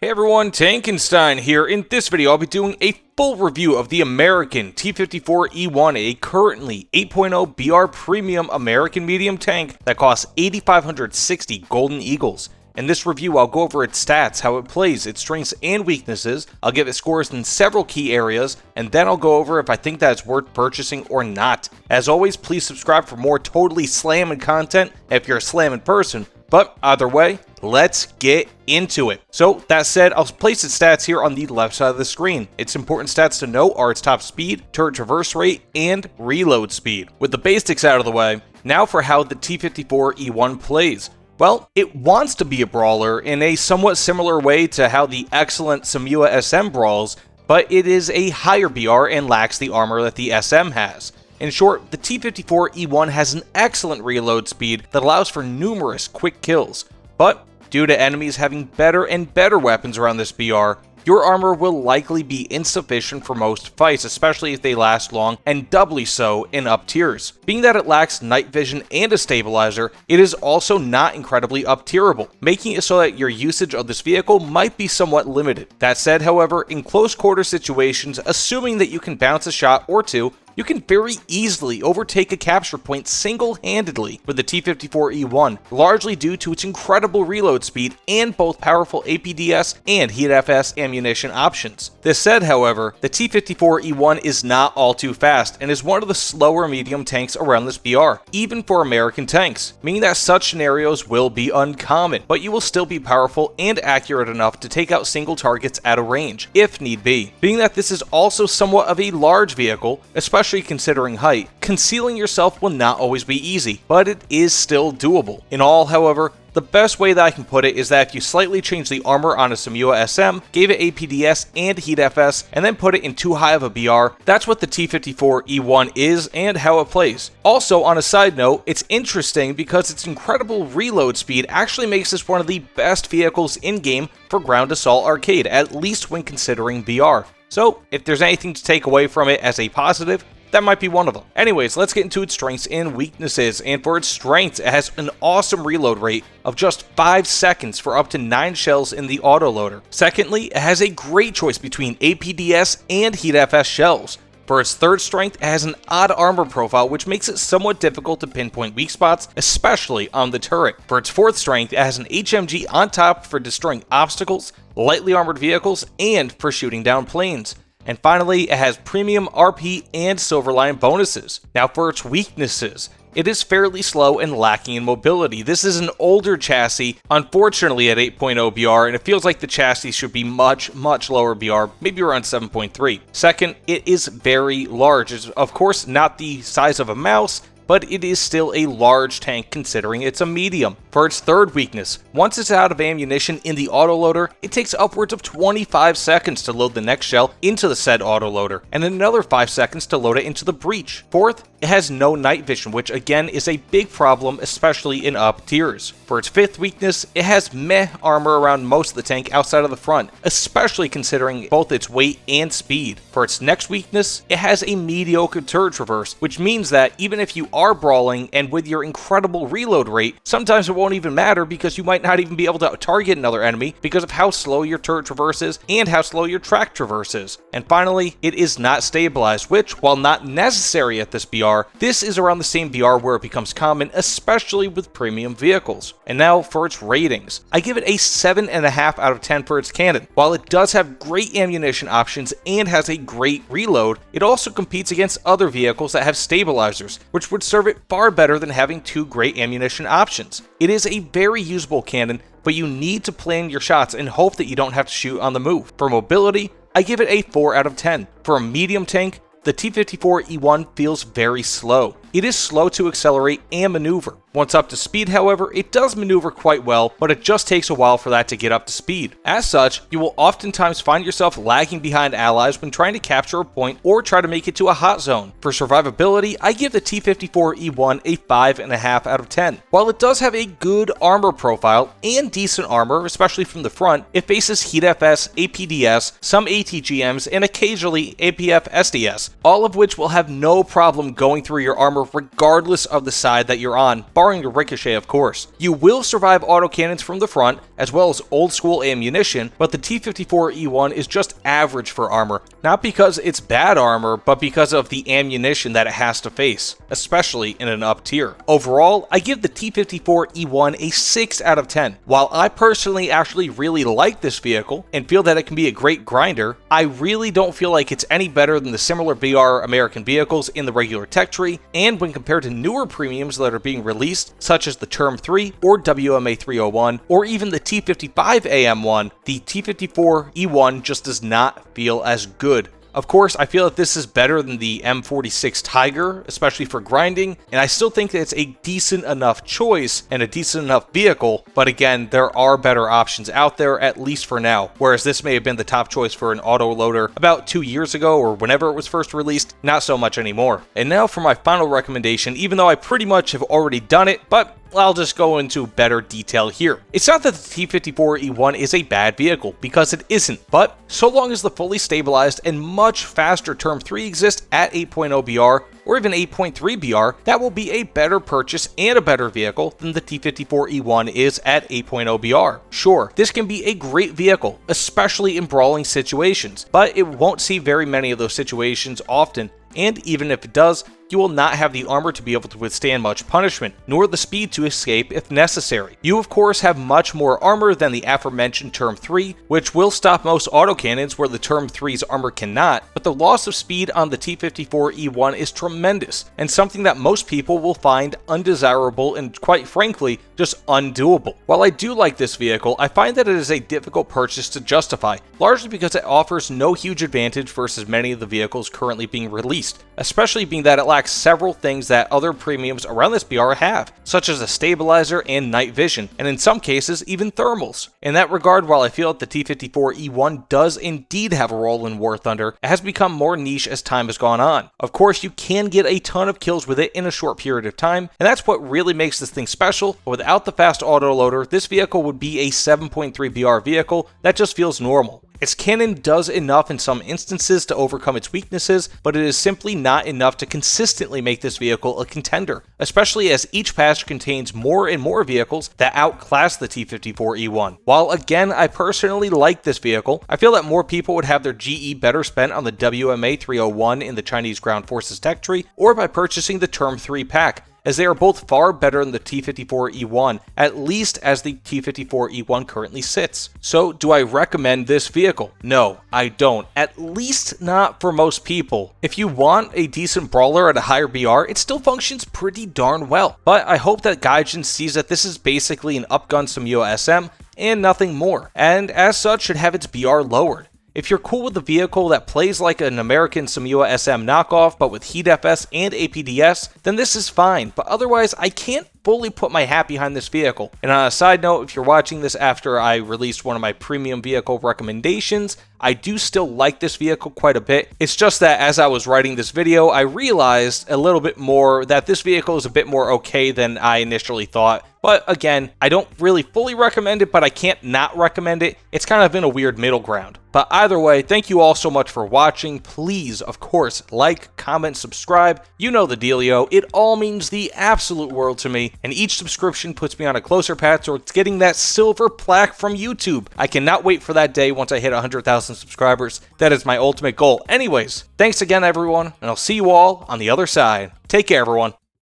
Hey everyone, Tankenstein here. In this video, I'll be doing a full review of the American T54E1, a currently 8.0 BR Premium American medium tank that costs 8,560 Golden Eagles. In this review, I'll go over its stats, how it plays, its strengths and weaknesses, I'll give it scores in several key areas, and then I'll go over if I think that it's worth purchasing or not. As always, please subscribe for more totally slamming content if you're a slamming person. But either way, let's get into it. So that said, I'll place its stats here on the left side of the screen. Its important stats to note are its top speed, turret traverse rate, and reload speed. With the basics out of the way, now for how the T54E1 plays. Well, it wants to be a brawler in a somewhat similar way to how the excellent Samua SM brawls, but it is a higher BR and lacks the armor that the SM has. In short, the T54E1 has an excellent reload speed that allows for numerous quick kills, but due to enemies having better and better weapons around this BR, your armor will likely be insufficient for most fights, especially if they last long, and doubly so in up tiers. Being that it lacks night vision and a stabilizer, it is also not incredibly up-tierable, making it so that your usage of this vehicle might be somewhat limited. That said, however, in close quarter situations, assuming that you can bounce a shot or two, you can very easily overtake a capture point single-handedly with the T54E1, largely due to its incredible reload speed and both powerful APDS and HeatFS ammunition options. This said, however, the T54E1 is not all too fast and is one of the slower medium tanks around this BR, even for American tanks, meaning that such scenarios will be uncommon, but you will still be powerful and accurate enough to take out single targets at a range, if need be. Being that this is also somewhat of a large vehicle, especially considering height, concealing yourself will not always be easy, but it is still doable. In all, however, the best way that I can put it is that if you slightly change the armor on a Samua SM, gave it APDS and HeatFS, and then put it in too high of a BR, that's what the T54E1 is and how it plays. Also, on a side note, it's interesting because its incredible reload speed actually makes this one of the best vehicles in-game for Ground Assault Arcade, at least when considering BR. So, if there's anything to take away from it as a positive, that might be one of them. Anyways, let's get into its strengths and weaknesses. And for its strengths, it has an awesome reload rate of just 5 seconds for up to 9 shells in the autoloader. Secondly, it has a great choice between APDS and HeatFS shells. For its third strength, it has an odd armor profile, which makes it somewhat difficult to pinpoint weak spots, especially on the turret. For its fourth strength, it has an HMG on top for destroying obstacles, lightly armored vehicles, and for shooting down planes. And finally, it has premium RP and Silverline bonuses. Now for its weaknesses, it is fairly slow and lacking in mobility. This is an older chassis, unfortunately at 8.0 BR, and it feels like the chassis should be much lower BR, maybe around 7.3. Second, it is very large. It's of course not the size of a mouse, but it is still a large tank considering it's a medium. For its third weakness, once it's out of ammunition in the autoloader, it takes upwards of 25 seconds to load the next shell into the said autoloader, and another 5 seconds to load it into the breech. Fourth, it has no night vision, which again is a big problem, especially in up tiers. For its fifth weakness, it has meh armor around most of the tank outside of the front, especially considering both its weight and speed. For its next weakness, it has a mediocre turret traverse, which means that even if you are brawling and with your incredible reload rate, sometimes it won't even matter because you might not even be able to target another enemy because of how slow your turret traverse is and how slow your track traverse is. And finally, it is not stabilized, which, while not necessary at this BR, this is around the same BR where it becomes common, especially with premium vehicles. And now for its ratings. I give it a 7.5 out of 10 for its cannon. While it does have great ammunition options and has a great reload, it also competes against other vehicles that have stabilizers, which would serve it far better than having 2 great ammunition options. It is a very usable cannon, but you need to plan your shots and hope that you don't have to shoot on the move. For mobility, I give it a 4 out of 10. For a medium tank, the T54E1 feels very slow. It is slow to accelerate and maneuver. Once up to speed, however, it does maneuver quite well, but it just takes a while for that to get up to speed. As such, you will oftentimes find yourself lagging behind allies when trying to capture a point or try to make it to a hot zone. For survivability, I give the T54E1 a 5.5 out of 10. While it does have a good armor profile and decent armor, especially from the front, it faces HeatFS, APDS, some ATGMs, and occasionally APF SDS, all of which will have no problem going through your armor armor regardless of the side that you're on, barring the ricochet of course. You will survive autocannons from the front, as well as old school ammunition, but the T54E1 is just average for armor, not because it's bad armor, but because of the ammunition that it has to face, especially in an up tier. Overall, I give the T54E1 a 6 out of 10. While I personally actually really like this vehicle and feel that it can be a great grinder, I really don't feel like it's any better than the similar BR American vehicles in the regular tech tree, and when compared to newer premiums that are being released, such as the Term 3 or WMA 301, or even the T55AM1, the T54E1 just does not feel as good. Of course, I feel that this is better than the M46 Tiger, especially for grinding, and I still think that it's a decent enough choice and a decent enough vehicle, but again, there are better options out there, at least for now, whereas this may have been the top choice for an autoloader about 2 years ago or whenever it was first released, not so much anymore. And now for my final recommendation, even though I pretty much have already done it, but I'll just go into better detail here. It's not that the T54E1 is a bad vehicle, because it isn't, but so long as the fully stabilized and much faster Term 3 exists at 8.0 BR, or even 8.3 BR, that will be a better purchase and a better vehicle than the T54E1 is at 8.0 BR. Sure, this can be a great vehicle, especially in brawling situations, but it won't see very many of those situations often, and even if it does, you will not have the armor to be able to withstand much punishment, nor the speed to escape if necessary. You of course have much more armor than the aforementioned Term 3, which will stop most autocannons where the Term 3's armor cannot, but the loss of speed on the T54E1 is tremendous, and something that most people will find undesirable and quite frankly, just undoable. While I do like this vehicle, I find that it is a difficult purchase to justify, largely because it offers no huge advantage versus many of the vehicles currently being released, especially being that it lacks several things that other premiums around this BR have, such as a stabilizer and night vision, and in some cases even thermals. In that regard, while I feel that the T54E1 does indeed have a role in War Thunder, it has become more niche as time has gone on. Of course, you can get a ton of kills with it in a short period of time, and that's what really makes this thing special, but without the fast autoloader, this vehicle would be a 7.3 BR vehicle that just feels normal. Its cannon does enough in some instances to overcome its weaknesses, but it is simply not enough to consistently make this vehicle a contender, especially as each patch contains more and more vehicles that outclass the T54E1. While again, I personally like this vehicle, I feel that more people would have their GE better spent on the WMA 301 in the Chinese Ground Forces tech tree, or by purchasing the Term 3 pack, as they are both far better than the T54E1, at least as the T54E1 currently sits. So, do I recommend this vehicle? No, I don't. At least not for most people. If you want a decent brawler at a higher BR, it still functions pretty darn well. But I hope that Gaijin sees that this is basically an upgun Sumiyo SM and nothing more, and as such should have its BR lowered. If you're cool with a vehicle that plays like an American Sumiyo SM knockoff but with Heat FS and APDS, then this is fine, but otherwise I can't fully put my hat behind this vehicle. And on a side note, if you're watching this after I released one of my premium vehicle recommendations, I do still like this vehicle quite a bit. It's just that as I was writing this video, I realized a little bit more that this vehicle is a bit more okay than I initially thought. But again, I don't really fully recommend it, but I can't not recommend it. It's kind of in a weird middle ground. But either way, thank you all so much for watching. Please, of course, like, comment, subscribe. You know the dealio. It all means the absolute world to me, and each subscription puts me on a closer path towards getting that silver plaque from YouTube. I cannot wait for that day once I hit 100,000 subscribers. That is my ultimate goal. Anyways, thanks again, everyone, and I'll see you all on the other side. Take care, everyone.